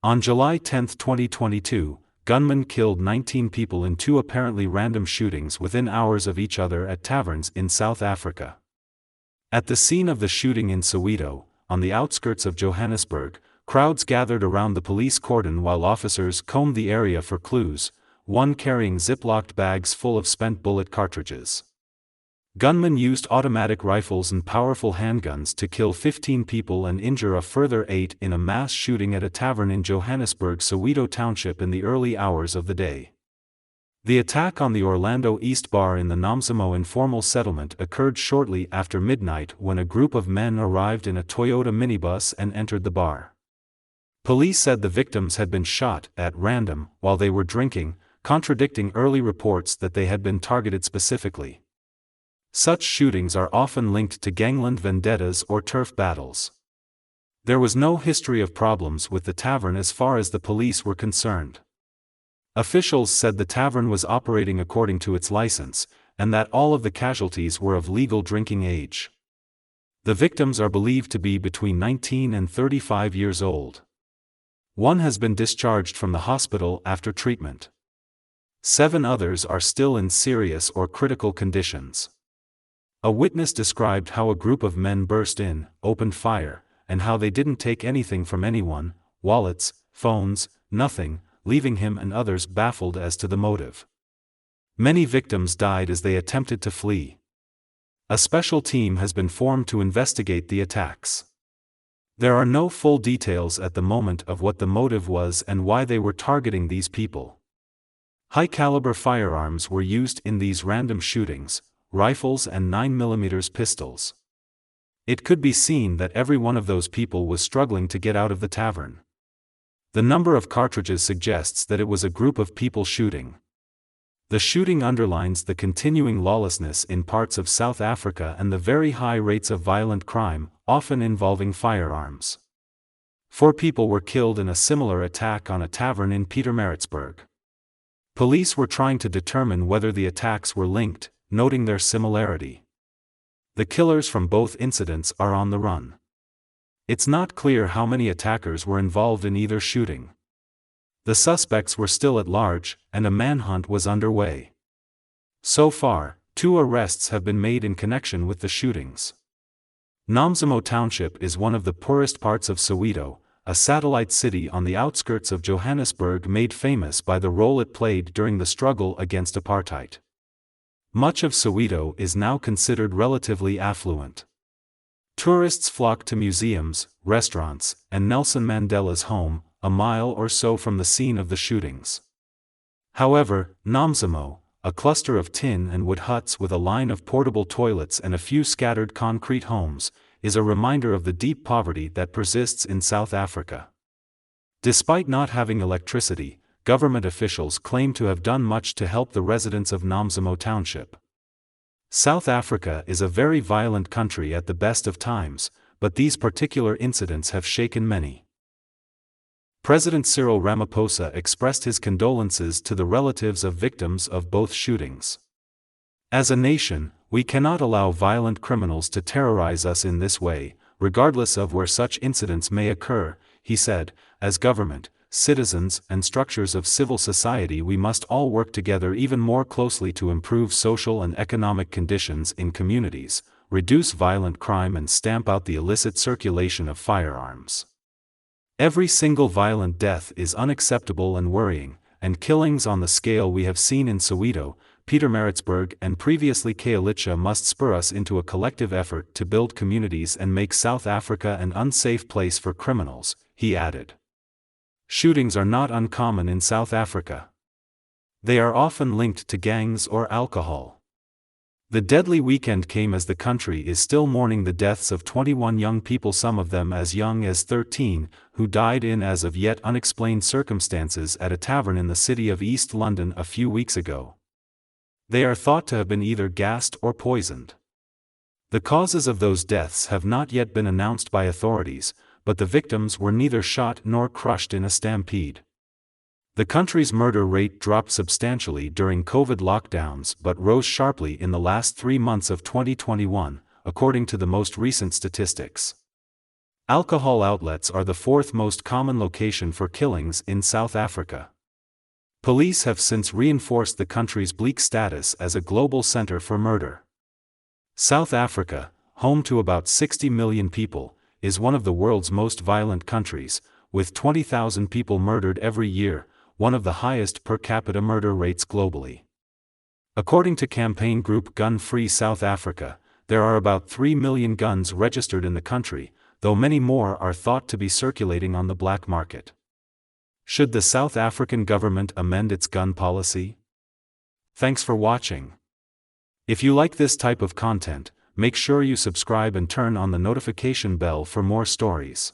On July 10, 2022, gunmen killed 19 people in two apparently random shootings within hours of each other at taverns in South Africa. At the scene of the shooting in Soweto, on the outskirts of Johannesburg, crowds gathered around the police cordon while officers combed the area for clues, one carrying ziplocked bags full of spent bullet cartridges. Gunmen used automatic rifles and powerful handguns to kill 15 people and injure a further 8 in a mass shooting at a tavern in Johannesburg, Soweto Township in the early hours of the day. The attack on the Orlando East Bar in the Nomzamo informal settlement occurred shortly after midnight when a group of men arrived in a Toyota minibus and entered the bar. Police said the victims had been shot at random while they were drinking, contradicting early reports that they had been targeted specifically. Such shootings are often linked to gangland vendettas or turf battles. There was no history of problems with the tavern as far as the police were concerned. Officials said the tavern was operating according to its license, and that all of the casualties were of legal drinking age. The victims are believed to be between 19 and 35 years old. One has been discharged from the hospital after treatment. 7 others are still in serious or critical conditions. A witness described how a group of men burst in, opened fire, and how they didn't take anything from anyone, wallets, phones, nothing, leaving him and others baffled as to the motive. Many victims died as they attempted to flee. A special team has been formed to investigate the attacks. There are no full details at the moment of what the motive was and why they were targeting these people. High-caliber firearms were used in these random shootings, rifles and 9mm pistols. It could be seen that every one of those people was struggling to get out of the tavern. The number of cartridges suggests that it was a group of people shooting. The shooting underlines the continuing lawlessness in parts of South Africa and the very high rates of violent crime, often involving firearms. 4 people were killed in a similar attack on a tavern in Pietermaritzburg. Police were trying to determine whether the attacks were linked, noting their similarity. The killers from both incidents are on the run. It's not clear how many attackers were involved in either shooting. The suspects were still at large, and a manhunt was underway. So far, 2 arrests have been made in connection with the shootings. Nomzamo Township is one of the poorest parts of Soweto, a satellite city on the outskirts of Johannesburg made famous by the role it played during the struggle against apartheid. Much of Soweto is now considered relatively affluent. Tourists flock to museums, restaurants, and Nelson Mandela's home, a mile or so from the scene of the shootings. However, Nomzamo, a cluster of tin and wood huts with a line of portable toilets and a few scattered concrete homes, is a reminder of the deep poverty that persists in South Africa. Despite not having electricity, government officials claim to have done much to help the residents of Nomzamo Township. South Africa is a very violent country at the best of times, but these particular incidents have shaken many. President Cyril Ramaphosa expressed his condolences to the relatives of victims of both shootings. As a nation, we cannot allow violent criminals to terrorize us in this way, regardless of where such incidents may occur, he said. As government, citizens, and structures of civil society, we must all work together even more closely to improve social and economic conditions in communities, reduce violent crime, and stamp out the illicit circulation of firearms. Every single violent death is unacceptable and worrying, and killings on the scale we have seen in Soweto, Pietermaritzburg, and previously Khayelitsha must spur us into a collective effort to build communities and make South Africa an unsafe place for criminals, he added. Shootings are not uncommon in South Africa. They are often linked to gangs or alcohol. The deadly weekend came as the country is still mourning the deaths of 21 young people, some of them as young as 13, who died in as of yet unexplained circumstances at a tavern in the city of East London a few weeks ago. They are thought to have been either gassed or poisoned. The causes of those deaths have not yet been announced by authorities, but the victims were neither shot nor crushed in a stampede. The country's murder rate dropped substantially during COVID lockdowns but rose sharply in the last 3 months of 2021, according to the most recent statistics. Alcohol outlets are the fourth most common location for killings in South Africa. Police have since reinforced the country's bleak status as a global center for murder. South Africa, home to about 60 million people, is one of the world's most violent countries, with 20,000 people murdered every year, one of the highest per capita murder rates globally. According to campaign group Gun Free South Africa, there are about 3 million guns registered in the country, though many more are thought to be circulating on the black market. Should the South African government amend its gun policy? Thanks for watching. If you like this type of content, make sure you subscribe and turn on the notification bell for more stories.